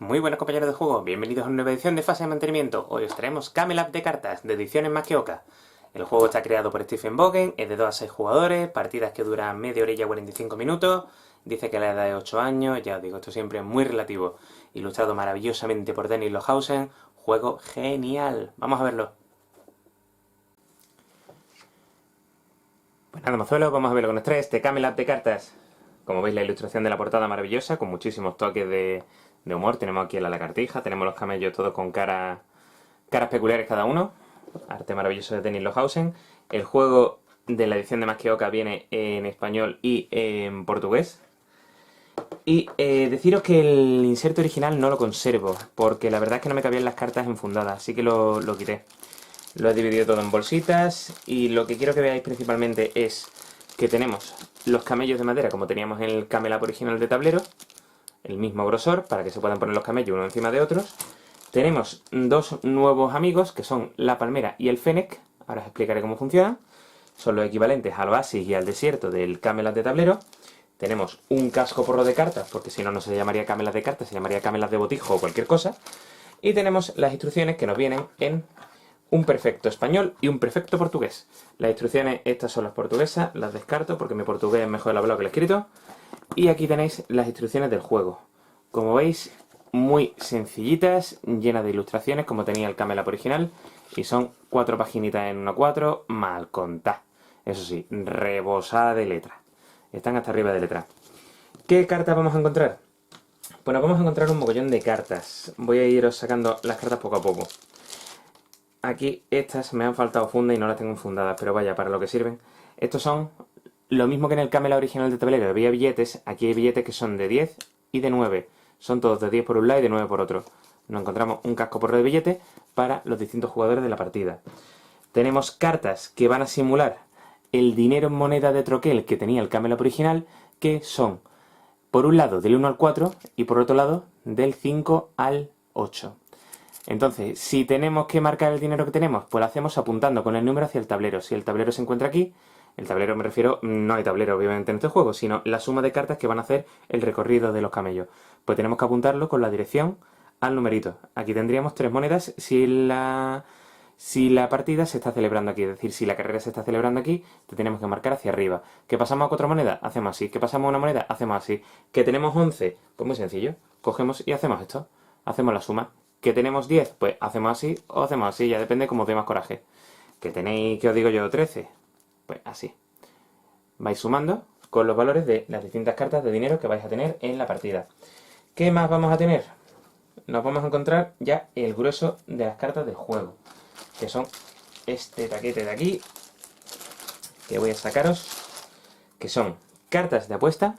Muy buenos compañeros de juego, bienvenidos a una nueva edición de Fase de Mantenimiento. Hoy os traemos Camel Up de cartas, de ediciones más que oca. El juego está creado por Stephen Bogen, es de 2 a 6 jugadores, partidas que duran media horilla 45 minutos, dice que la edad es 8 años, ya os digo, esto siempre es muy relativo. Ilustrado maravillosamente por Dennis Lohausen, juego genial. Vamos a verlo. Pues nada, mozuelos, vamos a verlo con estrés, este Camel Up de cartas. Como veis, la ilustración de la portada maravillosa, con muchísimos toques de humor. Tenemos aquí la lagartija, tenemos los camellos todos con caras peculiares cada uno. Arte maravilloso de Dennis Lohausen. El juego de la edición de Más que Oca viene en español y en portugués. Y deciros que el inserto original no lo conservo, porque la verdad es que no me cabían las cartas enfundadas, así que lo quité. Lo he dividido todo en bolsitas y lo que quiero que veáis principalmente es que tenemos los camellos de madera como teníamos en el Camel Up original de tablero, el mismo grosor para que se puedan poner los camellos uno encima de otros. Tenemos dos nuevos amigos que son la palmera y el fennec, ahora os explicaré cómo funcionan. Son los equivalentes al oasis y al desierto del Camel Up de tablero. Tenemos un casco porro de cartas, porque si no, no se llamaría Camel Up de cartas, se llamaría Camel Up de botijo o cualquier cosa. Y tenemos las instrucciones que nos vienen en un perfecto español y un perfecto portugués. Las instrucciones, estas son las portuguesas, las descarto porque mi portugués es mejor el hablado que el escrito. Y aquí tenéis las instrucciones del juego. Como veis, muy sencillitas, llenas de ilustraciones como tenía el Camel Up original. Y son 4 paginitas en 1-4, mal contá. Eso sí, rebosada de letra. Están hasta arriba de letra. ¿Qué cartas vamos a encontrar? Pues nos vamos a encontrar un mogollón de cartas. Voy a iros sacando las cartas poco a poco. Aquí estas me han faltado fundas y no las tengo fundadas, pero vaya, para lo que sirven. Estos son lo mismo que en el Camel Up original de tablero. Había billetes, aquí hay billetes que son de 10 y de 9. Son todos de 10 por un lado y de 9 por otro. Nos encontramos un casco porro de billetes para los distintos jugadores de la partida. Tenemos cartas que van a simular el dinero en moneda de troquel que tenía el Camel Up original, que son, por un lado, del 1 al 4 y por otro lado, del 5 al 8. Entonces, si tenemos que marcar el dinero que tenemos, pues lo hacemos apuntando con el número hacia el tablero. Si el tablero se encuentra aquí, el tablero me refiero, no hay tablero obviamente en este juego, sino la suma de cartas que van a hacer el recorrido de los camellos. Pues tenemos que apuntarlo con la dirección al numerito. Aquí tendríamos 3 monedas si la partida se está celebrando aquí, es decir, si la carrera se está celebrando aquí, te tenemos que marcar hacia arriba. ¿Que pasamos a 4 monedas? Hacemos así. ¿Que pasamos a una moneda? Hacemos así. ¿Que tenemos 11? Pues muy sencillo. Cogemos y hacemos esto. Hacemos la suma. ¿Que tenemos 10? Pues hacemos así o hacemos así, ya depende como dé más coraje. ¿Que tenéis, que os digo yo, 13? Pues así. Vais sumando con los valores de las distintas cartas de dinero que vais a tener en la partida. ¿Qué más vamos a tener? Nos vamos a encontrar ya el grueso de las cartas del juego, que son este paquete de aquí, que voy a sacaros, que son cartas de apuesta,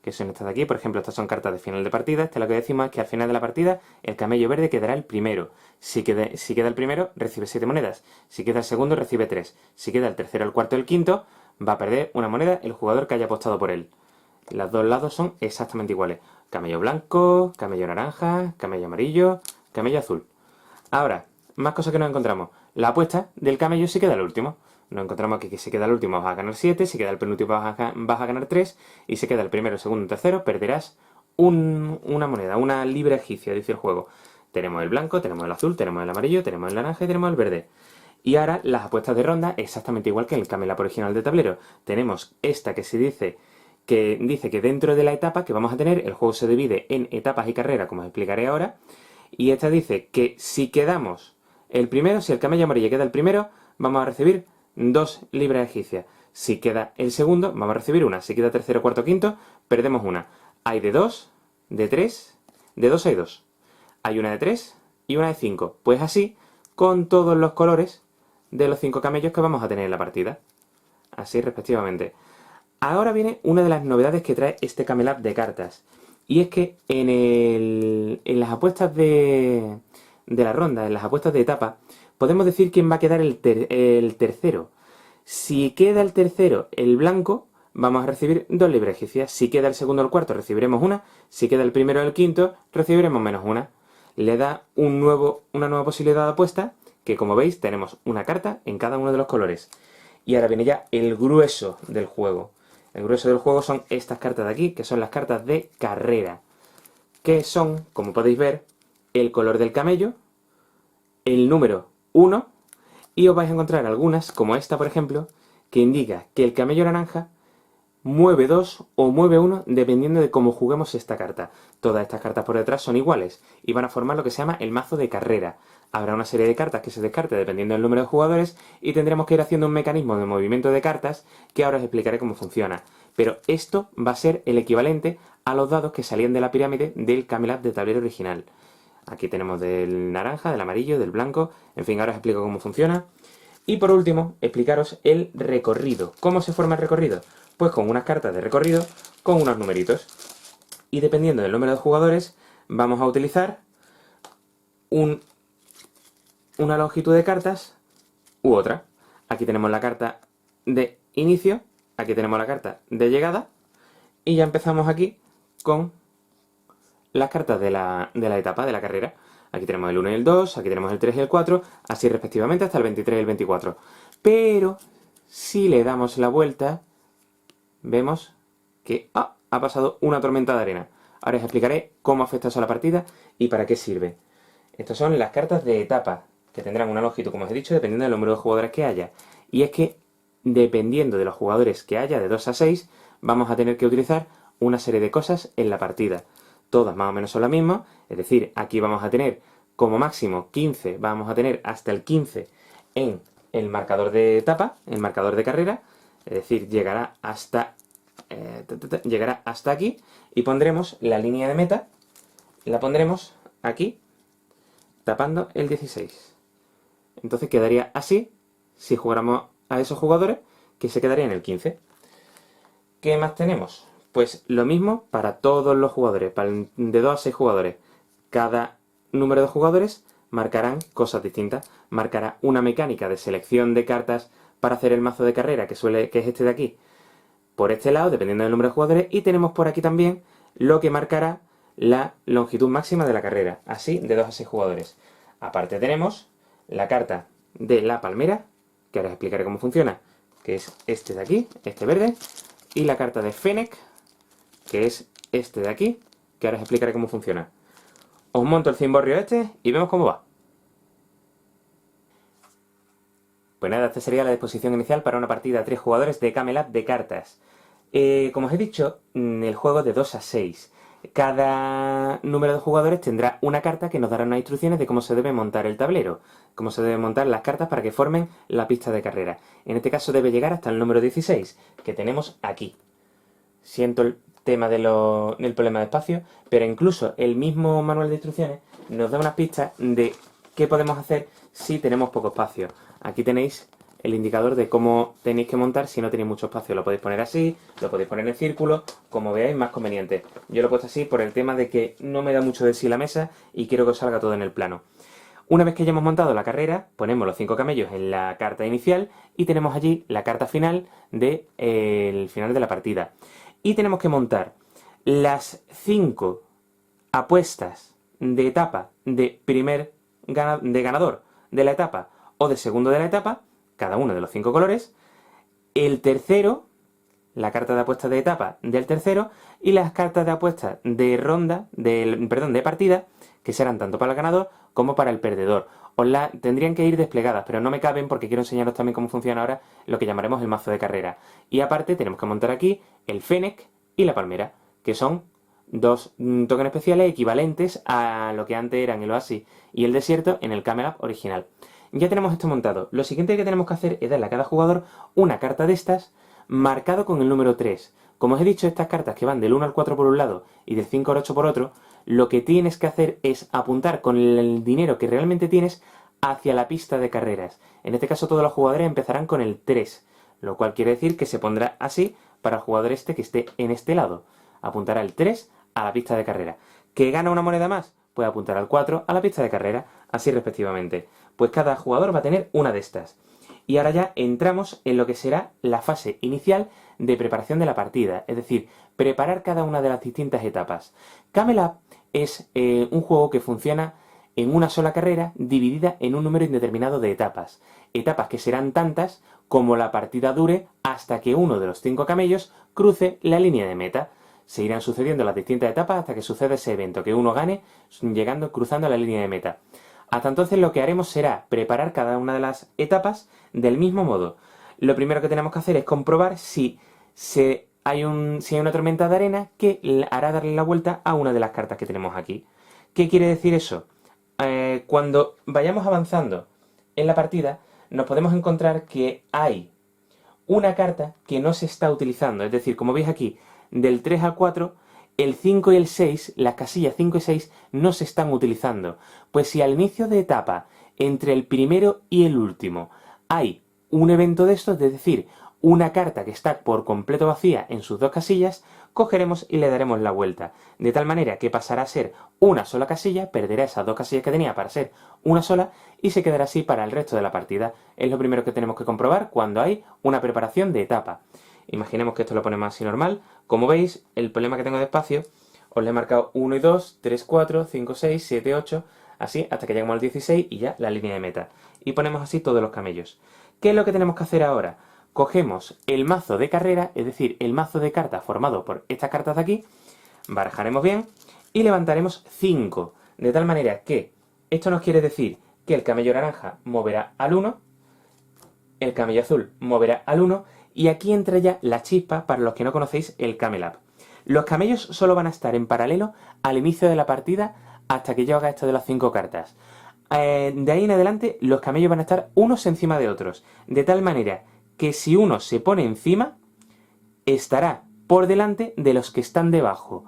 que son estas de aquí. Por ejemplo, estas son cartas de final de partida. Lo que decimos es que al final de la partida el camello verde quedará el primero. Si queda el primero, recibe 7 monedas. Si queda el segundo, recibe 3. Si queda el tercero, el cuarto y el quinto, va a perder una moneda el jugador que haya apostado por él. Los dos lados son exactamente iguales. Camello blanco, camello naranja, camello amarillo, camello azul. Ahora, más cosas que nos encontramos. La apuesta del camello si queda el último. Nos encontramos aquí que si queda el último vas a ganar 7, si queda el penúltimo vas a ganar 3, y si queda el primero, segundo y tercero perderás una moneda, una libra egipcia, dice el juego. Tenemos el blanco, tenemos el azul, tenemos el amarillo, tenemos el naranja y tenemos el verde. Y ahora las apuestas de ronda exactamente igual que en el Camel Up original de tablero. Tenemos esta que dice que dentro de la etapa que vamos a tener, el juego se divide en etapas y carreras, como os explicaré ahora. Y esta dice que si quedamos el primero, si el camello amarillo queda el primero, vamos a recibir 2 libras egipcias. Si queda el segundo, vamos a recibir una. Si queda tercero, cuarto, quinto, perdemos una. Hay de 2, de 3, de 2 hay 2. Hay una de 3 y una de 5. Pues así, con todos los colores de los 5 camellos que vamos a tener en la partida. Así respectivamente. Ahora viene una de las novedades que trae este Camel Up de cartas. Y es que en las apuestas de la ronda, en las apuestas de etapa, podemos decir quién va a quedar el tercero. Si queda el tercero el blanco, vamos a recibir 2 libras egipcias. Si queda el segundo o el cuarto, recibiremos una. Si queda el primero o el quinto, recibiremos menos una. Le da una nueva posibilidad de apuesta, que como veis tenemos una carta en cada uno de los colores. Y ahora viene ya el grueso del juego. El grueso del juego son estas cartas de aquí, que son las cartas de carrera. que son, como podéis ver, el color del camello, el número 1, y os vais a encontrar algunas, como esta por ejemplo, que indica que el camello naranja mueve 2 o mueve 1 dependiendo de cómo juguemos esta carta. Todas estas cartas por detrás son iguales y van a formar lo que se llama el mazo de carrera. Habrá una serie de cartas que se descarte dependiendo del número de jugadores y tendremos que ir haciendo un mecanismo de movimiento de cartas que ahora os explicaré cómo funciona. Pero esto va a ser el equivalente a los dados que salían de la pirámide del Camelot de tablero original. Aquí tenemos del naranja, del amarillo, del blanco, en fin, ahora os explico cómo funciona. Y por último, explicaros el recorrido. ¿Cómo se forma el recorrido? Pues con unas cartas de recorrido con unos numeritos. Y dependiendo del número de jugadores, vamos a utilizar una longitud de cartas u otra. Aquí tenemos la carta de inicio, aquí tenemos la carta de llegada, y ya empezamos aquí con las cartas de la etapa, de la carrera. Aquí tenemos el 1 y el 2, aquí tenemos el 3 y el 4, así respectivamente hasta el 23 y el 24. Pero si le damos la vuelta, vemos que ha pasado una tormenta de arena. Ahora os explicaré cómo afecta eso a la partida y para qué sirve. Estas son las cartas de etapa, que tendrán una longitud, como os he dicho, dependiendo del número de jugadores que haya. Y es que, dependiendo de los jugadores que haya, de 2 a 6, vamos a tener que utilizar una serie de cosas en la partida. Todas más o menos son las mismas, es decir, aquí vamos a tener como máximo 15, vamos a tener hasta el 15 en el marcador de etapa, el marcador de carrera, es decir, llegará hasta aquí, y pondremos la línea de meta, la pondremos aquí, tapando el 16. Entonces quedaría así, si jugáramos a esos jugadores, que se quedaría en el 15. ¿Qué más tenemos? Pues lo mismo para todos los jugadores, de 2 a 6 jugadores. Cada número de jugadores marcarán cosas distintas. Marcará una mecánica de selección de cartas para hacer el mazo de carrera, que es este de aquí, por este lado, dependiendo del número de jugadores. Y tenemos por aquí también lo que marcará la longitud máxima de la carrera, así de 2 a 6 jugadores. Aparte tenemos la carta de la palmera, que ahora os explicaré cómo funciona, que es este de aquí, este verde, y la carta de Fennec, que es este de aquí, que ahora os explicaré cómo funciona. Os monto el cimborrio este y vemos cómo va. Pues nada, esta sería la disposición inicial para una partida a 3 jugadores de Camelot de cartas. Como os he dicho, el juego es de 2 a 6. Cada número de jugadores tendrá una carta que nos dará unas instrucciones de cómo se debe montar el tablero, cómo se deben montar las cartas para que formen la pista de carrera. En este caso debe llegar hasta el número 16, que tenemos aquí. Siento el tema del problema de espacio, pero incluso el mismo manual de instrucciones nos da unas pistas de qué podemos hacer si tenemos poco espacio. Aquí tenéis el indicador de cómo tenéis que montar si no tenéis mucho espacio. Lo podéis poner así, lo podéis poner en círculo, como veáis más conveniente. Yo lo he puesto así por el tema de que no me da mucho de sí la mesa y quiero que os salga todo en el plano. Una vez que ya hemos montado la carrera, ponemos los 5 camellos en la carta inicial y tenemos allí la carta final del final de la partida. Y tenemos que montar las 5 apuestas de etapa de ganador de la etapa o de segundo de la etapa, cada uno de los 5 colores, el tercero, la carta de apuestas de etapa del tercero, y las cartas de apuestas de de partida, que serán tanto para el ganador como para el perdedor. Tendrían que ir desplegadas, pero no me caben porque quiero enseñaros también cómo funciona ahora lo que llamaremos el mazo de carrera. Y aparte tenemos que montar aquí el Fennec y la palmera, que son 2 tokens especiales equivalentes a lo que antes eran el Oasis y el Desierto en el Camelot original. Ya tenemos esto montado. Lo siguiente que tenemos que hacer es darle a cada jugador una carta de estas marcado con el número 3. Como os he dicho, estas cartas que van del 1 al 4 por un lado y del 5 al 8 por otro, lo que tienes que hacer es apuntar con el dinero que realmente tienes hacia la pista de carreras. En este caso todos los jugadores empezarán con el 3, lo cual quiere decir que se pondrá así para el jugador este que esté en este lado. Apuntará el 3 a la pista de carrera. ¿Que gana una moneda más? Pues apuntar al 4 a la pista de carrera, así respectivamente. Pues cada jugador va a tener una de estas. Y ahora ya entramos en lo que será la fase inicial de preparación de la partida, es decir, preparar cada una de las distintas etapas. Camelot es un juego que funciona en una sola carrera dividida en un número indeterminado de etapas. Etapas que serán tantas como la partida dure hasta que uno de los 5 camellos cruce la línea de meta. Se irán sucediendo las distintas etapas hasta que suceda ese evento, que uno gane cruzando la línea de meta. Hasta entonces lo que haremos será preparar cada una de las etapas del mismo modo. Lo primero que tenemos que hacer es comprobar si hay una tormenta de arena que hará darle la vuelta a una de las cartas que tenemos aquí. ¿Qué quiere decir eso? Cuando vayamos avanzando en la partida, nos podemos encontrar que hay una carta que no se está utilizando. Es decir, como veis aquí, del 3 al 4, el 5 y el 6, las casillas 5 y 6, no se están utilizando. Pues si al inicio de etapa, entre el primero y el último, hay un evento de estos, es decir, una carta que está por completo vacía en sus dos casillas, cogeremos y le daremos la vuelta. De tal manera que pasará a ser una sola casilla, perderá esas dos casillas que tenía para ser una sola y se quedará así para el resto de la partida. Es lo primero que tenemos que comprobar cuando hay una preparación de etapa. Imaginemos que esto lo ponemos así normal. Como veis, el problema que tengo de espacio, os le he marcado 1 y 2, 3, 4, 5, 6, 7, 8, así hasta que lleguemos al 16 y ya la línea de meta. Y ponemos así todos los camellos. ¿Qué es lo que tenemos que hacer ahora? Cogemos el mazo de carrera, es decir, el mazo de cartas formado por estas cartas de aquí, barajaremos bien y levantaremos 5. De tal manera que esto nos quiere decir que el camello naranja moverá al 1, el camello azul moverá al 1, y aquí entra ya la chispa para los que no conocéis el Camel Up. Los camellos solo van a estar en paralelo al inicio de la partida hasta que yo haga esto de las 5 cartas. De ahí en adelante los camellos van a estar unos encima de otros, de tal manera que si uno se pone encima, estará por delante de los que están debajo.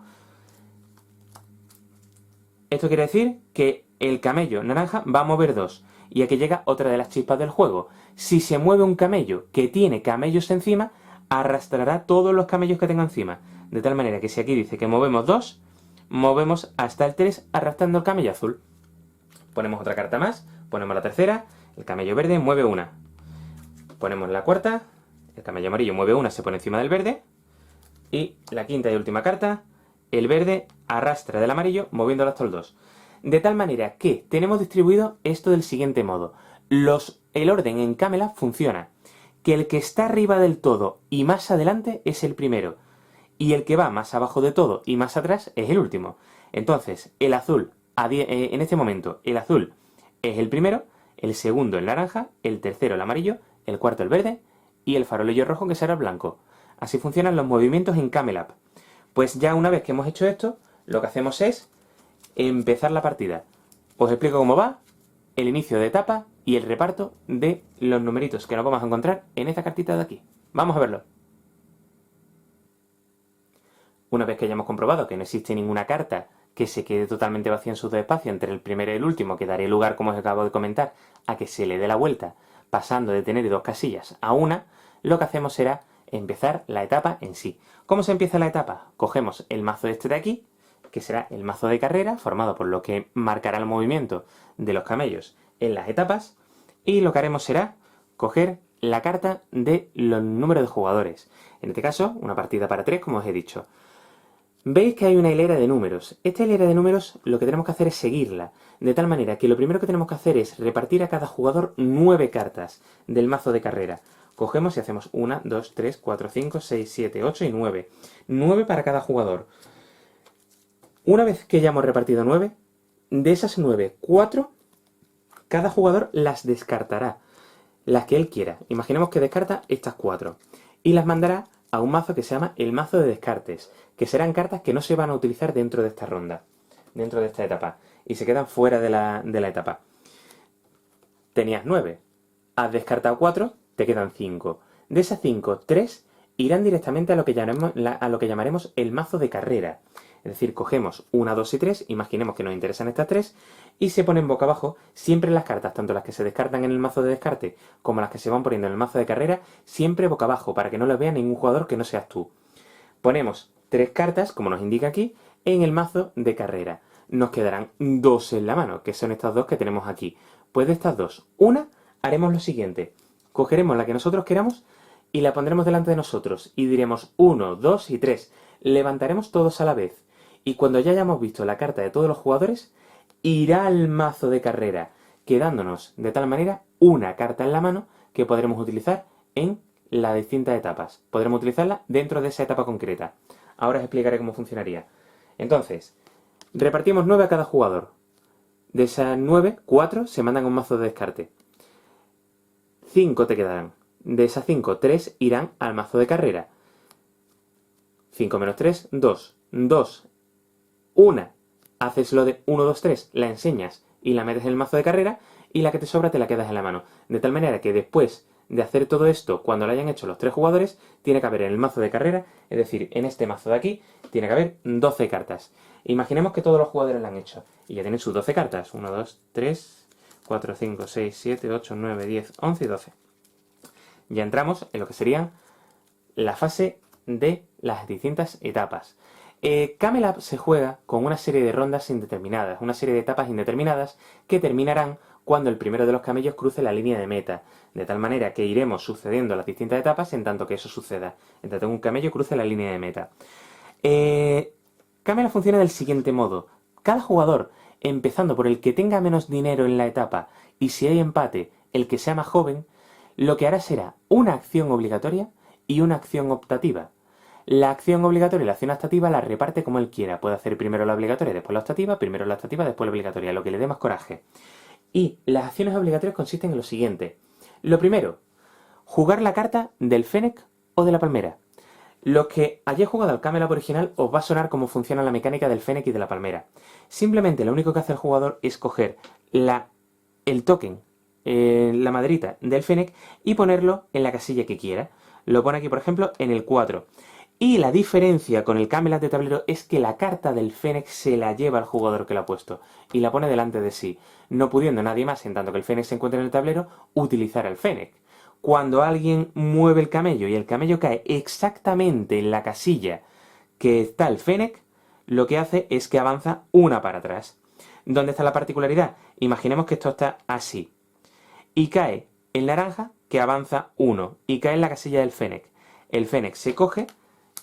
Esto quiere decir que el camello naranja va a mover 2. Y aquí llega otra de las chispas del juego. Si se mueve un camello que tiene camellos encima, arrastrará todos los camellos que tenga encima. De tal manera que si aquí dice que movemos 2, movemos hasta el 3 arrastrando el camello azul. Ponemos otra carta más, ponemos la tercera, el camello verde mueve 1. Ponemos la cuarta, el camello amarillo mueve 1, se pone encima del verde. Y la quinta y última carta, el verde arrastra del amarillo moviéndolo hasta el 2. De tal manera que tenemos distribuido esto del siguiente modo. El orden en Camel Up funciona. Que el que está arriba del todo y más adelante es el primero. Y el que va más abajo de todo y más atrás es el último. Entonces, el azul, en este momento, el azul es el primero, el segundo el naranja, el tercero el amarillo, el cuarto el verde y el farolillo rojo que será el blanco. Así funcionan los movimientos en Camel Up. Pues ya una vez que hemos hecho esto, lo que hacemos es empezar la partida. Os explico cómo va, el inicio de etapa y el reparto de los numeritos que nos vamos a encontrar en esta cartita de aquí. Vamos a verlo. Una vez que hayamos comprobado que no existe ninguna carta que se quede totalmente vacía en sus dos espacios entre el primero y el último, que daré lugar, como os acabo de comentar, a que se le dé la vuelta, pasando de tener 2 casillas a una, lo que hacemos será empezar la etapa en sí. ¿Cómo se empieza la etapa? Cogemos el mazo este de aquí, que será el mazo de carrera, formado por lo que marcará el movimiento de los camellos en las etapas, y lo que haremos será coger la carta de los números de jugadores. En este caso, una partida para 3, como os he dicho. Veis que hay una hilera de números. Esta hilera de números lo que tenemos que hacer es seguirla, de tal manera que lo primero que tenemos que hacer es repartir a cada jugador 9 cartas del mazo de carrera. Cogemos y hacemos 1, 2, 3, 4, 5, 6, 7, 8 y 9. 9 para cada jugador. Una vez que ya hemos repartido 9, de esas 9, 4, cada jugador las descartará, las que él quiera. Imaginemos que descarta estas 4 y las mandará a un mazo que se llama el mazo de descartes, que serán cartas que no se van a utilizar dentro de esta ronda, dentro de esta etapa, y se quedan fuera de la etapa. Tenías 9, has descartado 4, te quedan 5. De esas 5, 3 irán directamente a lo que llamaremos el mazo de carrera. Es decir, cogemos 1, 2 y 3, imaginemos que nos interesan estas 3, y se ponen boca abajo siempre las cartas, tanto las que se descartan en el mazo de descarte como las que se van poniendo en el mazo de carrera, siempre boca abajo, para que no las vea ningún jugador que no seas tú. Ponemos 3 cartas, como nos indica aquí, en el mazo de carrera. Nos quedarán 2 en la mano, que son estas 2 que tenemos aquí. Pues de estas 2, una haremos lo siguiente. Cogeremos la que nosotros queramos y la pondremos delante de nosotros y diremos 1, 2 y 3. Levantaremos todos a la vez. Y cuando ya hayamos visto la carta de todos los jugadores, irá al mazo de carrera, quedándonos de tal manera una carta en la mano que podremos utilizar en las distintas etapas. Podremos utilizarla dentro de esa etapa concreta. Ahora os explicaré cómo funcionaría. Entonces, repartimos 9 a cada jugador. De esas 9, 4 se mandan a un mazo de descarte. 5 te quedarán. De esas 5, 3 irán al mazo de carrera. 5 menos 3, 2. 2. 1. Haces lo de 1, 2, 3, la enseñas y la metes en el mazo de carrera, y la que te sobra te la quedas en la mano. De tal manera que después de hacer todo esto, cuando lo hayan hecho los 3 jugadores, tiene que haber en el mazo de carrera, es decir, en este mazo de aquí, tiene que haber 12 cartas. Imaginemos que todos los jugadores lo han hecho, y ya tienen sus 12 cartas. 1, 2, 3, 4, 5, 6, 7, 8, 9, 10, 11 y 12. Ya entramos en lo que serían la fase de las distintas etapas. Camel Up se juega con una serie de rondas indeterminadas, una serie de etapas indeterminadas que terminarán cuando el primero de los camellos cruce la línea de meta, de tal manera que iremos sucediendo las distintas etapas en tanto que eso suceda, en tanto que un camello cruce la línea de meta. Camel Up funciona del siguiente modo: cada jugador, empezando por el que tenga menos dinero en la etapa, y si hay empate, el que sea más joven, lo que hará será una acción obligatoria y una acción optativa. La acción obligatoria y la acción optativa la reparte como él quiera. Puede hacer primero la obligatoria, después la optativa, primero la optativa, después la obligatoria, lo que le dé más coraje. Y las acciones obligatorias consisten en lo siguiente. Lo primero, jugar la carta del Fennec o de la Palmera. Los que hayáis jugado al Camel Up original os va a sonar cómo funciona la mecánica del Fennec y de la Palmera. Simplemente lo único que hace el jugador es coger el token, la maderita del Fennec, y ponerlo en la casilla que quiera. Lo pone aquí, por ejemplo, en el 4. Y la diferencia con el Camel Up de tablero es que la carta del Fennec se la lleva al jugador que la ha puesto y la pone delante de sí, no pudiendo nadie más, en tanto que el Fennec se encuentra en el tablero, utilizar el Fennec. Cuando alguien mueve el camello y el camello cae exactamente en la casilla que está el Fennec, lo que hace es que avanza una para atrás. ¿Dónde está la particularidad? Imaginemos que esto está así. Y cae el naranja, que avanza 1, y cae en la casilla del Fennec. El Fennec se coge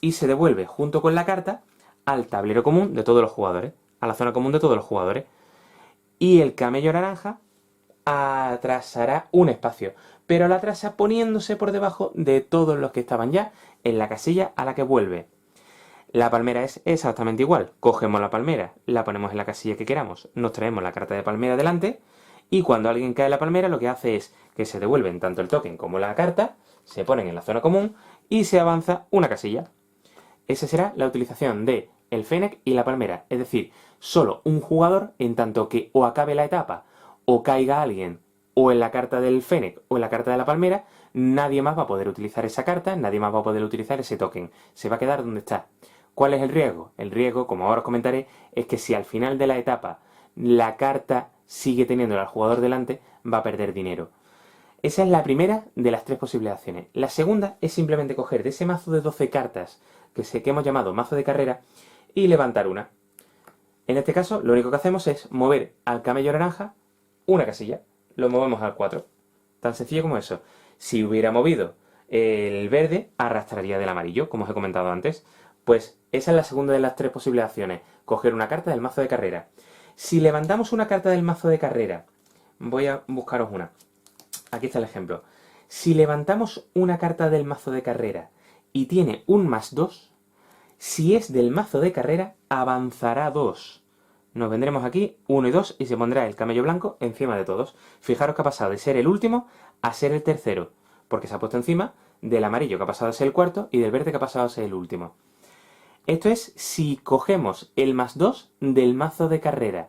y se devuelve junto con la carta al tablero común de todos los jugadores, a la zona común de todos los jugadores. Y el camello naranja atrasará un espacio, pero lo atrasa poniéndose por debajo de todos los que estaban ya en la casilla a la que vuelve. La palmera es exactamente igual. Cogemos la palmera, la ponemos en la casilla que queramos, nos traemos la carta de palmera delante, y cuando alguien cae en la palmera lo que hace es que se devuelven tanto el token como la carta, se ponen en la zona común y se avanza una casilla. Esa será la utilización de el Fennec y la palmera, es decir, solo un jugador, en tanto que o acabe la etapa o caiga alguien o en la carta del Fennec o en la carta de la palmera, nadie más va a poder utilizar esa carta, nadie más va a poder utilizar ese token, se va a quedar donde está. ¿Cuál es el riesgo? El riesgo, como ahora os comentaré, es que si al final de la etapa la carta sigue teniendo al jugador delante, va a perder dinero. Esa es la primera de las 3 posibles acciones. La segunda es simplemente coger de ese mazo de 12 cartas que hemos llamado mazo de carrera y levantar una. En este caso, lo único que hacemos es mover al camello naranja una casilla. Lo movemos al 4. Tan sencillo como eso. Si hubiera movido el verde, arrastraría del amarillo, como os he comentado antes. Pues esa es la segunda de las 3 posibles acciones. Coger una carta del mazo de carrera. Si levantamos una carta del mazo de carrera, voy a buscaros una. Aquí está el ejemplo. Si levantamos una carta del mazo de carrera y tiene un +2, si es del mazo de carrera, avanzará 2. Nos vendremos aquí, 1 y 2, y se pondrá el camello blanco encima de todos. Fijaros que ha pasado de ser el último a ser el tercero, porque se ha puesto encima del amarillo que ha pasado a ser el cuarto y del verde que ha pasado a ser el último. Esto es si cogemos el +2 del mazo de carrera.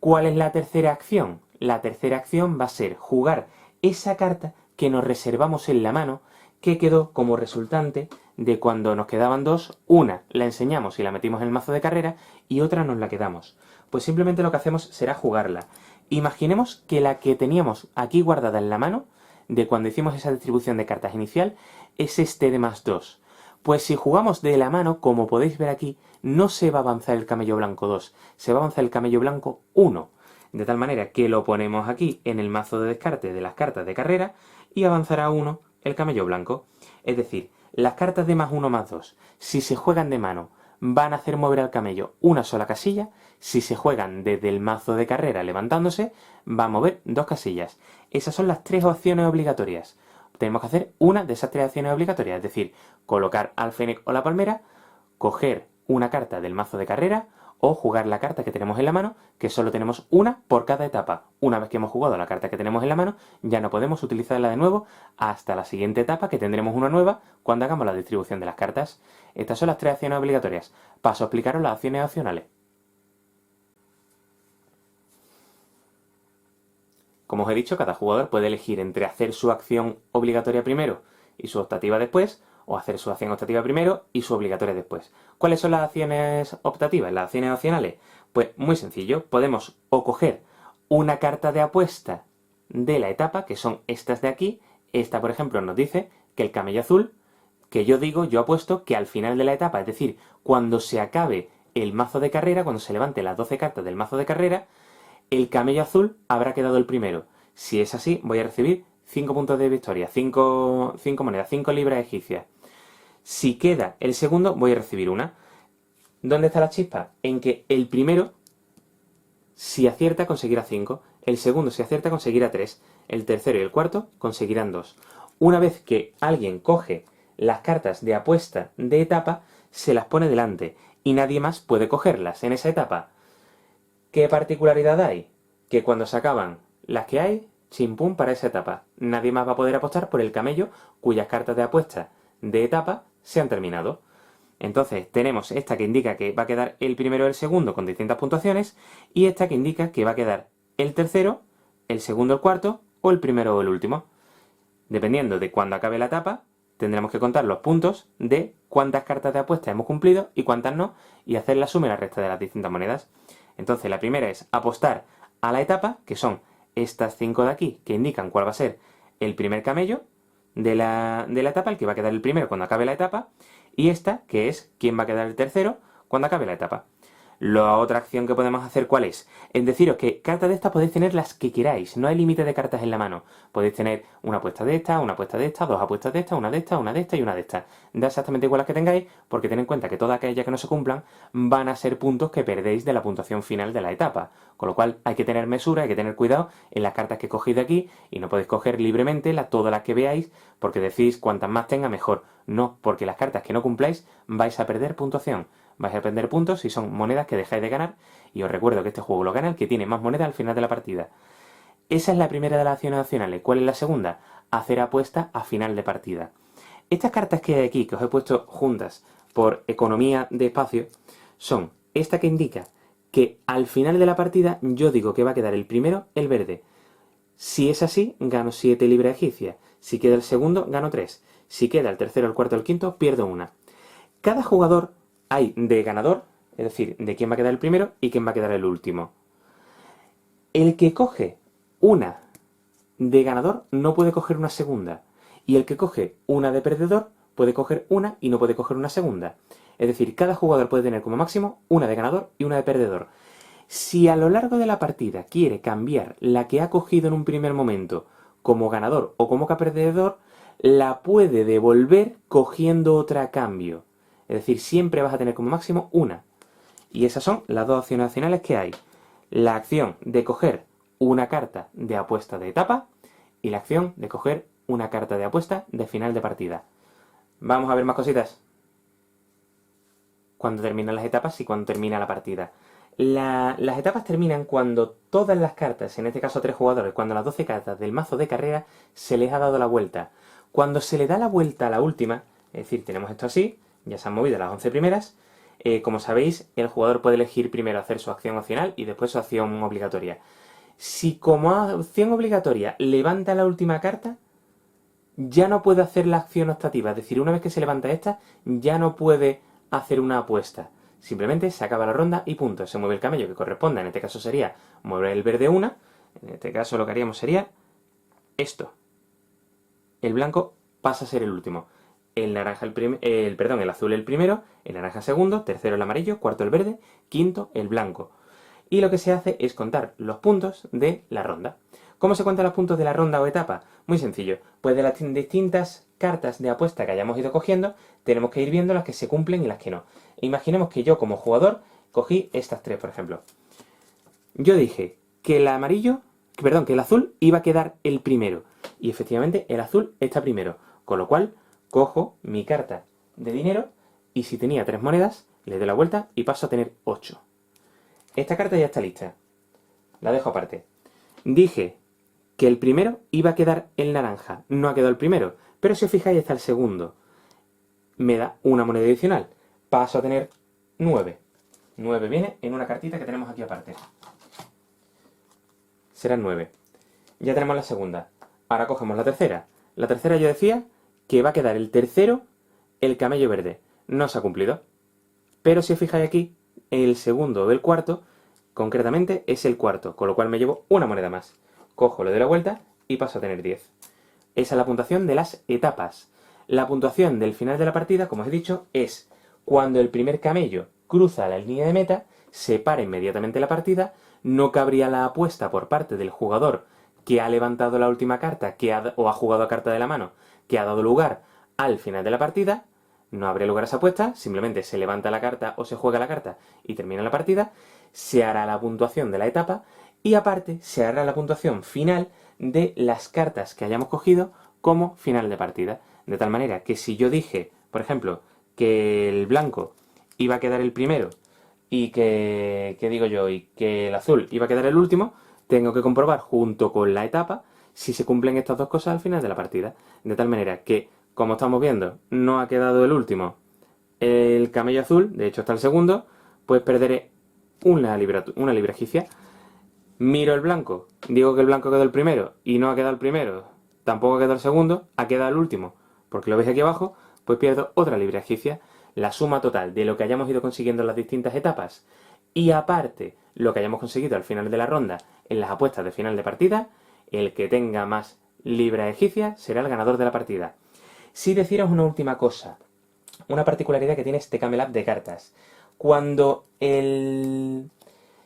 ¿Cuál es la tercera acción? La tercera acción va a ser jugar esa carta que nos reservamos en la mano, que quedó como resultante de cuando nos quedaban 2, una la enseñamos y la metimos en el mazo de carrera y otra nos la quedamos. Pues simplemente lo que hacemos será jugarla. Imaginemos que la que teníamos aquí guardada en la mano, de cuando hicimos esa distribución de cartas inicial, es este de +2. Pues si jugamos de la mano, como podéis ver aquí, no se va a avanzar el camello blanco 2, se va a avanzar el camello blanco 1. De tal manera que lo ponemos aquí en el mazo de descarte de las cartas de carrera y avanzará 1 el camello blanco. Es decir, las cartas de +1, +2, si se juegan de mano, van a hacer mover al camello una sola casilla. Si se juegan desde el mazo de carrera levantándose, va a mover 2 casillas. Esas son las 3 opciones obligatorias. Tenemos que hacer una de esas 3 acciones obligatorias, es decir, colocar al Fennec o la palmera, coger una carta del mazo de carrera o jugar la carta que tenemos en la mano, que solo tenemos una por cada etapa. Una vez que hemos jugado la carta que tenemos en la mano, ya no podemos utilizarla de nuevo hasta la siguiente etapa, que tendremos una nueva cuando hagamos la distribución de las cartas. Estas son las 3 acciones obligatorias. Paso a explicaros las acciones opcionales. Como os he dicho, cada jugador puede elegir entre hacer su acción obligatoria primero y su optativa después, o hacer su acción optativa primero y su obligatoria después. ¿Cuáles son las acciones optativas, las acciones opcionales? Pues muy sencillo, podemos o coger una carta de apuesta de la etapa, que son estas de aquí. Esta, por ejemplo, nos dice que el camello azul, que yo apuesto que al final de la etapa, es decir, cuando se acabe el mazo de carrera, cuando se levante las 12 cartas del mazo de carrera, el camello azul habrá quedado el primero. Si es así, voy a recibir 5 puntos de victoria, 5 monedas, 5 libras egipcias. Si queda el segundo, voy a recibir una. ¿Dónde está la chispa? En que el primero, si acierta, conseguirá 5. El segundo, si acierta, conseguirá 3. El tercero y el cuarto conseguirán 2. Una vez que alguien coge las cartas de apuesta de etapa, se las pone delante y nadie más puede cogerlas en esa etapa. ¿Qué particularidad hay? Que cuando se acaban las que hay, chimpum para esa etapa. Nadie más va a poder apostar por el camello cuyas cartas de apuesta de etapa se han terminado. Entonces tenemos esta que indica que va a quedar el primero o el segundo con distintas puntuaciones y esta que indica que va a quedar el tercero, el segundo, el cuarto o el primero o el último. Dependiendo de cuándo acabe la etapa, tendremos que contar los puntos de cuántas cartas de apuesta hemos cumplido y cuántas no, y hacer la suma y la resta de las distintas monedas. Entonces la primera es apostar a la etapa, que son estas 5 de aquí, que indican cuál va a ser el primer camello de la etapa, el que va a quedar el primero cuando acabe la etapa, y esta, que es quién va a quedar el tercero cuando acabe la etapa. La otra acción que podemos hacer, ¿cuál es? Es deciros que cartas de estas podéis tener las que queráis, no hay límite de cartas en la mano. Podéis tener una apuesta de esta, una apuesta de esta, dos apuestas de esta, una de esta, una de esta y una de esta. Da exactamente igual las que tengáis, porque tened en cuenta que todas aquellas que no se cumplan van a ser puntos que perdéis de la puntuación final de la etapa. Con lo cual hay que tener mesura, hay que tener cuidado en las cartas que cogéis de aquí y no podéis coger libremente todas las que veáis porque decís cuantas más tenga mejor. No, porque las cartas que no cumpláis vais a perder puntuación. Vais a perder puntos si son monedas que dejáis de ganar, y os recuerdo que este juego lo gana el que tiene más monedas al final de la partida. Esa es la primera de las acciones opcionales. ¿Cuál es la segunda? Hacer apuestas a final de partida. Estas cartas que hay aquí, que os he puesto juntas por economía de espacio, son esta que indica que al final de la partida yo digo que va a quedar el primero, el verde. Si es así, gano 7 libras egipcias. Si queda el segundo, gano 3. Si queda el tercero, el cuarto, el quinto, pierdo una. Cada jugador hay de ganador, es decir, de quién va a quedar el primero y quién va a quedar el último. El que coge una de ganador no puede coger una segunda. Y el que coge una de perdedor puede coger una y no puede coger una segunda. Es decir, cada jugador puede tener como máximo una de ganador y una de perdedor. Si a lo largo de la partida quiere cambiar la que ha cogido en un primer momento como ganador o como perdedor, la puede devolver cogiendo otra a cambio. Es decir, siempre vas a tener como máximo una. Y esas son las dos acciones opcionales que hay. La acción de coger una carta de apuesta de etapa y la acción de coger una carta de apuesta de final de partida. Vamos a ver más cositas. Cuando terminan las etapas y cuando termina la partida. Las etapas terminan cuando todas las cartas, en este caso 3 jugadores, cuando las 12 cartas del mazo de carrera se les ha dado la vuelta. Cuando se le da la vuelta a la última, es decir, tenemos esto así, ya se han movido las 11 primeras, como sabéis, el jugador puede elegir primero hacer su acción opcional y después su acción obligatoria. Si como acción obligatoria levanta la última carta, ya no puede hacer la acción optativa. Es decir, una vez que se levanta esta, ya no puede hacer una apuesta. Simplemente se acaba la ronda y punto. Se mueve el camello que corresponda. En este caso sería mover el verde una. En este caso lo que haríamos sería esto. El blanco pasa a ser el último. El azul el primero, el naranja segundo, tercero el amarillo, cuarto el verde, quinto el blanco. Y lo que se hace es contar los puntos de la ronda. ¿Cómo se cuentan los puntos de la ronda o etapa? Muy sencillo. Pues de las distintas cartas de apuesta que hayamos ido cogiendo, tenemos que ir viendo las que se cumplen y las que no. Imaginemos que yo como jugador cogí estas 3, por ejemplo. Yo dije que el azul iba a quedar el primero. Y efectivamente el azul está primero. Con lo cual cojo mi carta de dinero y si tenía 3 monedas, le doy la vuelta y paso a tener 8. Esta carta ya está lista. La dejo aparte. Dije que el primero iba a quedar el naranja. No ha quedado el primero, pero si os fijáis está el segundo. Me da una moneda adicional. Paso a tener 9. 9 viene en una cartita que tenemos aquí aparte. Serán 9. Ya tenemos la segunda. Ahora cogemos la tercera. La tercera yo decía que va a quedar el tercero, el camello verde. No se ha cumplido. Pero si os fijáis aquí, el segundo o el cuarto, concretamente es el cuarto, con lo cual me llevo una moneda más. Cojo, le doy la vuelta y paso a tener 10. Esa es la puntuación de las etapas. La puntuación del final de la partida, como os he dicho, es cuando el primer camello cruza la línea de meta, se para inmediatamente la partida, no cabría la apuesta por parte del jugador que ha levantado la última carta o ha jugado a carta de la mano, que ha dado lugar al final de la partida. No habría lugar a esa apuesta, simplemente se levanta la carta o se juega la carta y termina la partida, se hará la puntuación de la etapa y aparte se hará la puntuación final de las cartas que hayamos cogido como final de partida. De tal manera que si yo dije, por ejemplo, que el blanco iba a quedar el primero y que el azul iba a quedar el último, tengo que comprobar junto con la etapa si se cumplen estas dos cosas al final de la partida. De tal manera que, como estamos viendo, no ha quedado el último el camello azul, de hecho está el segundo, pues perderé una libra egipcia. Miro el blanco, digo que el blanco quedó el primero y no ha quedado el primero, tampoco ha quedado el segundo, ha quedado el último, porque lo veis aquí abajo, pues pierdo otra libra egipcia. La suma total de lo que hayamos ido consiguiendo en las distintas etapas y aparte lo que hayamos conseguido al final de la ronda en las apuestas de final de partida, el que tenga más libras egipcias será el ganador de la partida. Sí deciros una última cosa, una particularidad que tiene este Camel Up de cartas.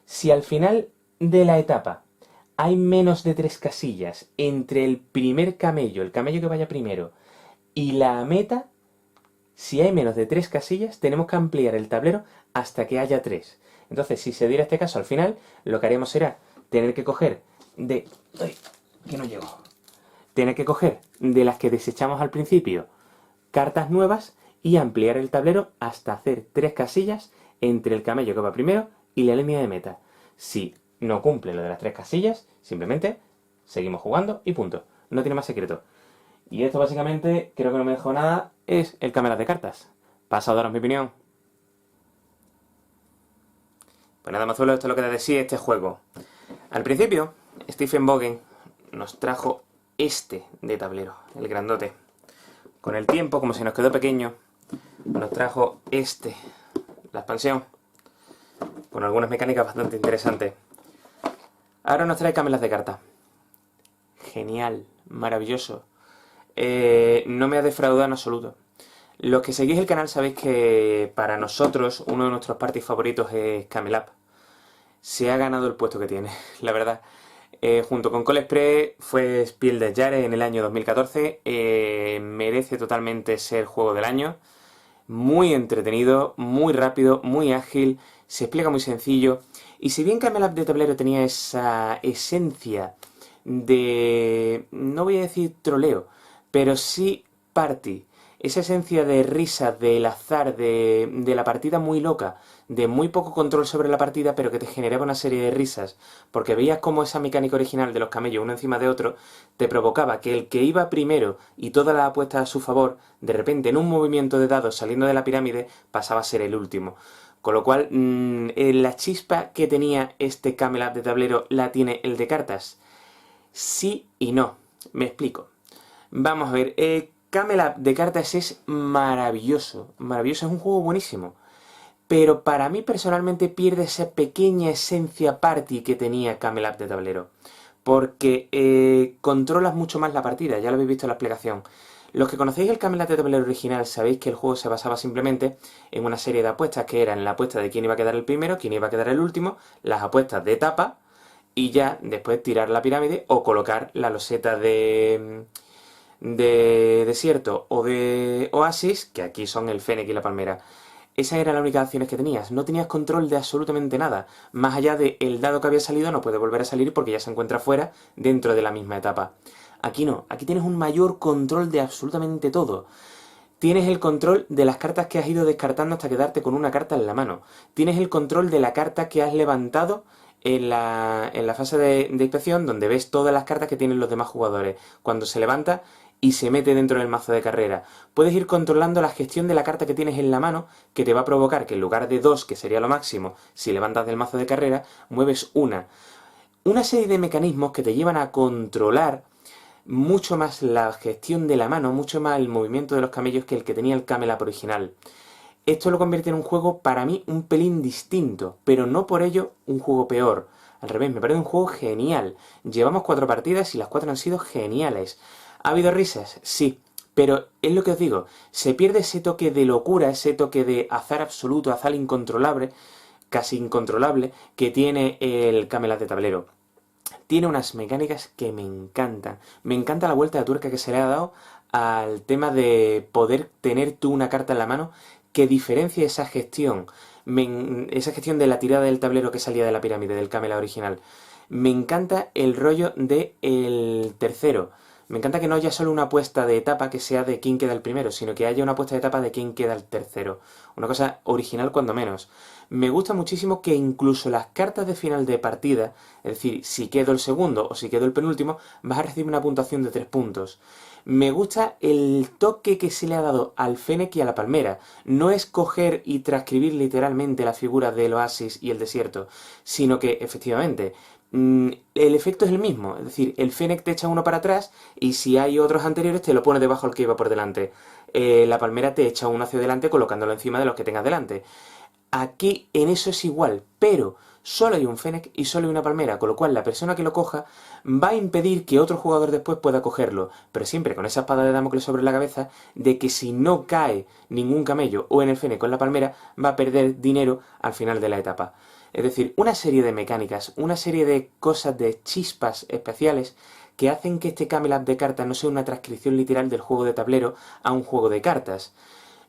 Si al final de la etapa hay menos de 3 casillas entre el primer camello, el camello que vaya primero, y la meta, si hay menos de 3 casillas, tenemos que ampliar el tablero hasta que haya 3. Entonces, si se diera este caso al final, lo que haremos será tener que coger Tener que coger de las que desechamos al principio cartas nuevas y ampliar el tablero hasta hacer 3 casillas entre el camello que va primero y la línea de meta. Si no cumple lo de las 3 casillas, simplemente seguimos jugando y punto. No tiene más secreto. Y esto básicamente, creo que no me dejó nada, es el Camel Up de cartas. Paso a daros mi opinión. Pues nada, mazuelo, esto es lo que da de sí este juego. Al principio, Stephen Bogen nos trajo este de tablero, el grandote. Con el tiempo, como se nos quedó pequeño, nos trajo este, la expansión, con algunas mecánicas bastante interesantes. Ahora nos trae Camel Up de cartas. Genial, maravilloso. No me ha defraudado en absoluto. Los que seguís el canal sabéis que para nosotros uno de nuestros parties favoritos es Camel Up. Se ha ganado el puesto que tiene, la verdad. Junto con Call Express fue Spiel des Jahres en el año 2014. Merece totalmente ser juego del año. Muy entretenido, muy rápido, muy ágil. Se explica muy sencillo. Y si bien Camel Up de tablero tenía esa esencia de... no voy a decir troleo, pero sí party. Esa esencia de risa, del azar, de la partida muy loca, de muy poco control sobre la partida, pero que te generaba una serie de risas, porque veías cómo esa mecánica original de los camellos uno encima de otro te provocaba que el que iba primero y todas las apuestas a su favor, de repente en un movimiento de dados saliendo de la pirámide, pasaba a ser el último. Con lo cual, la chispa que tenía este Camel Up de tablero la tiene el de cartas. Sí y no. Me explico. Vamos a ver, Camel Up de cartas es maravilloso, maravilloso, es un juego buenísimo. Pero para mí personalmente pierde esa pequeña esencia party que tenía Camel Up de tablero. Porque controlas mucho más la partida, ya lo habéis visto en la explicación. Los que conocéis el Camel Up de tablero original sabéis que el juego se basaba simplemente en una serie de apuestas que eran la apuesta de quién iba a quedar el primero, quién iba a quedar el último, las apuestas de etapa y ya después tirar la pirámide o colocar la loseta de desierto o de oasis, que aquí son el fennec y la palmera. Esas eran las únicas acciones que tenías. No tenías control de absolutamente nada. Más allá de el dado que había salido no puede volver a salir porque ya se encuentra fuera dentro de la misma etapa. Aquí no. Aquí tienes un mayor control de absolutamente todo. Tienes el control de las cartas que has ido descartando hasta quedarte con una carta en la mano. Tienes el control de la carta que has levantado en la fase de inspección, donde ves todas las cartas que tienen los demás jugadores. Cuando se levanta y se mete dentro del mazo de carrera. Puedes ir controlando la gestión de la carta que tienes en la mano, que te va a provocar que en lugar de 2, que sería lo máximo, si levantas del mazo de carrera, mueves una. Una serie de mecanismos que te llevan a controlar mucho más la gestión de la mano, mucho más el movimiento de los camellos que el que tenía el Camelot original. Esto lo convierte en un juego, para mí, un pelín distinto, pero no por ello un juego peor. Al revés, me parece un juego genial. Llevamos 4 partidas y las 4 han sido geniales. ¿Ha habido risas? Sí, pero es lo que os digo, se pierde ese toque de locura, ese toque de azar absoluto, azar incontrolable, casi incontrolable, que tiene el Camelot de tablero. Tiene unas mecánicas que me encantan. Me encanta la vuelta de tuerca que se le ha dado al tema de poder tener tú una carta en la mano que diferencie esa gestión. Esa gestión de la tirada del tablero que salía de la pirámide, del Camelot original. Me encanta el rollo de el tercero. Me encanta que no haya solo una apuesta de etapa que sea de quién queda el primero, sino que haya una apuesta de etapa de quién queda el tercero. Una cosa original cuando menos. Me gusta muchísimo que incluso las cartas de final de partida, es decir, si quedo el segundo o si quedo el penúltimo, vas a recibir una puntuación de 3 puntos. Me gusta el toque que se le ha dado al Fennec y a la palmera. No es coger y transcribir literalmente la figura del oasis y el desierto, sino que, efectivamente, el efecto es el mismo. Es decir, el Fennec te echa uno para atrás y si hay otros anteriores te lo pone debajo del que iba por delante. La palmera te echa uno hacia adelante colocándolo encima de los que tengas delante. Aquí en eso es igual, pero solo hay un Fennec y solo hay una palmera, con lo cual la persona que lo coja va a impedir que otro jugador después pueda cogerlo, pero siempre con esa espada de Damocles sobre la cabeza de que si no cae ningún camello o en el Fennec o en la palmera, va a perder dinero al final de la etapa. Es decir, una serie de mecánicas, una serie de cosas, de chispas especiales que hacen que este Camelot de cartas no sea una transcripción literal del juego de tablero a un juego de cartas.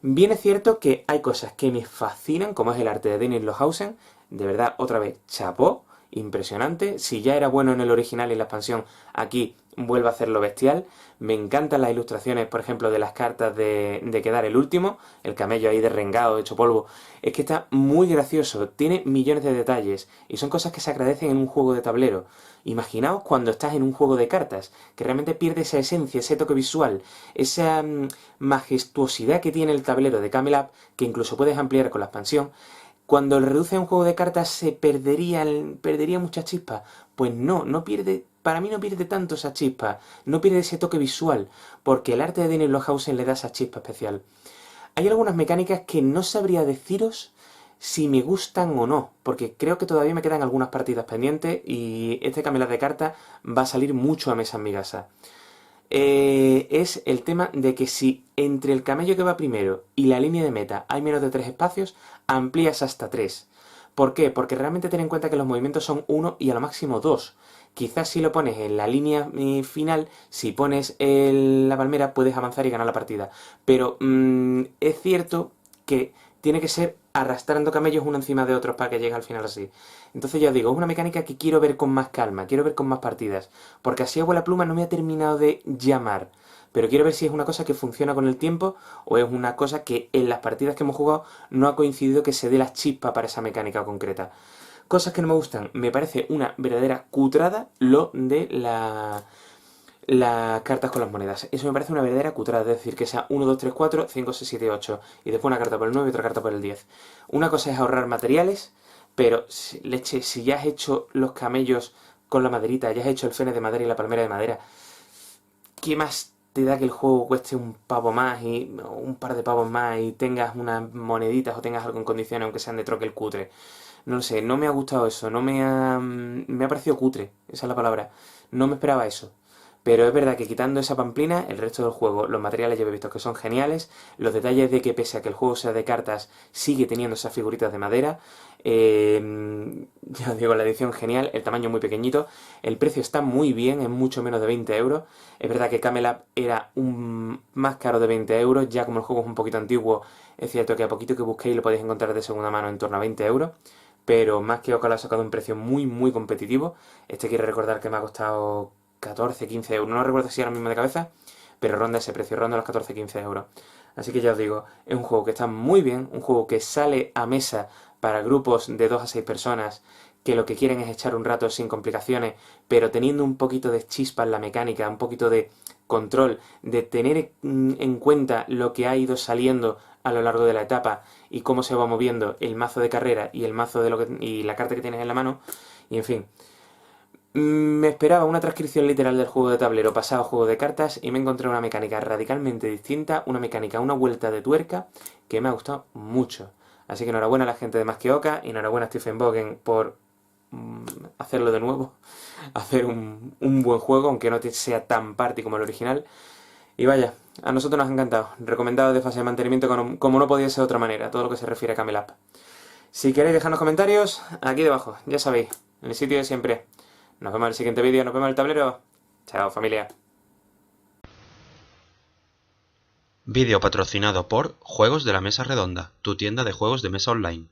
Bien es cierto que hay cosas que me fascinan, como es el arte de Dennis Lohausen, de verdad, otra vez, chapó, impresionante. Si ya era bueno en el original y en la expansión, aquí vuelve a hacerlo bestial. Me encantan las ilustraciones, por ejemplo, de las cartas de quedar el último, el camello ahí derrengado, hecho polvo. Es que está muy gracioso, tiene millones de detalles y son cosas que se agradecen en un juego de tablero. Imaginaos cuando estás en un juego de cartas, que realmente pierde esa esencia, ese toque visual, esa majestuosidad que tiene el tablero de Camelot, que incluso puedes ampliar con la expansión. Cuando lo reduce a un juego de cartas se perdería mucha chispa. Pues no, no pierde, para mí no pierde tanto esa chispa, no pierde ese toque visual, porque el arte de Dennis Lohausen le da esa chispa especial. Hay algunas mecánicas que no sabría deciros si me gustan o no, porque creo que todavía me quedan algunas partidas pendientes y este Camelot de cartas va a salir mucho a mesa en mi casa. Es el tema de que si entre el camello que va primero y la línea de meta hay menos de 3 espacios, amplías hasta 3. ¿Por qué? Porque realmente ten en cuenta que los movimientos son 1 y a lo máximo 2. Quizás si lo pones en la línea final, si pones la palmera, puedes avanzar y ganar la partida. Pero es cierto que tiene que ser arrastrando camellos uno encima de otros para que llegue al final así. Entonces ya os digo, es una mecánica que quiero ver con más calma, quiero ver con más partidas, porque así Abuela Pluma no me ha terminado de llamar. Pero quiero ver si es una cosa que funciona con el tiempo o es una cosa que en las partidas que hemos jugado no ha coincidido que se dé la chispa para esa mecánica concreta. Cosas que no me gustan, me parece una verdadera cutrada lo de las cartas con las monedas. Eso me parece una verdadera cutrada, es decir, que sea 1, 2, 3, 4, 5, 6, 7, 8 y después una carta por el 9 y otra carta por el 10. Una cosa es ahorrar materiales, pero leche, si ya has hecho los camellos con la maderita, ya has hecho el fene de madera y la palmera de madera, ¿qué más te da que el juego cueste un pavo más y un par de pavos más y tengas unas moneditas o tengas algo en condiciones aunque sean de troque cutre? No lo sé, no me ha gustado eso, me ha parecido cutre, esa es la palabra. No me esperaba eso. Pero es verdad que quitando esa pamplina, el resto del juego, los materiales ya he visto que son geniales, los detalles de que pese a que el juego sea de cartas, sigue teniendo esas figuritas de madera, ya os digo, la edición genial, el tamaño muy pequeñito, el precio está muy bien, es mucho menos de 20 euros, es verdad que Camelot era más caro de 20 euros, ya como el juego es un poquito antiguo, es cierto que a poquito que busquéis lo podéis encontrar de segunda mano en torno a 20 euros, pero más que Oca lo ha sacado un precio muy muy competitivo, este quiere recordar que me ha costado 14, 15 euros, no recuerdo si ahora mismo de cabeza, pero ronda ese precio, ronda los 14-15 euros. Así que ya os digo, es un juego que está muy bien, un juego que sale a mesa para grupos de 2 a 6 personas que lo que quieren es echar un rato sin complicaciones, pero teniendo un poquito de chispa en la mecánica, un poquito de control, de tener en cuenta lo que ha ido saliendo a lo largo de la etapa y cómo se va moviendo el mazo de carrera y el mazo y la carta que tienes en la mano, y en fin. Me esperaba una transcripción literal del juego de tablero pasado a juego de cartas y me encontré una mecánica radicalmente distinta, una mecánica, una vuelta de tuerca que me ha gustado mucho. Así que enhorabuena a la gente de Más que Oca y enhorabuena a Stephen Bogen por hacerlo de nuevo, hacer un buen juego, aunque no sea tan party como el original. Y vaya, a nosotros nos ha encantado. Recomendado de fase de mantenimiento como no podía ser de otra manera, todo lo que se refiere a Camel Up. Si queréis dejarnos comentarios, aquí debajo, ya sabéis, en el sitio de siempre. Nos vemos en el siguiente vídeo, nos vemos en el tablero. Chao, familia. Vídeo patrocinado por Juegos de la Mesa Redonda, tu tienda de juegos de mesa online.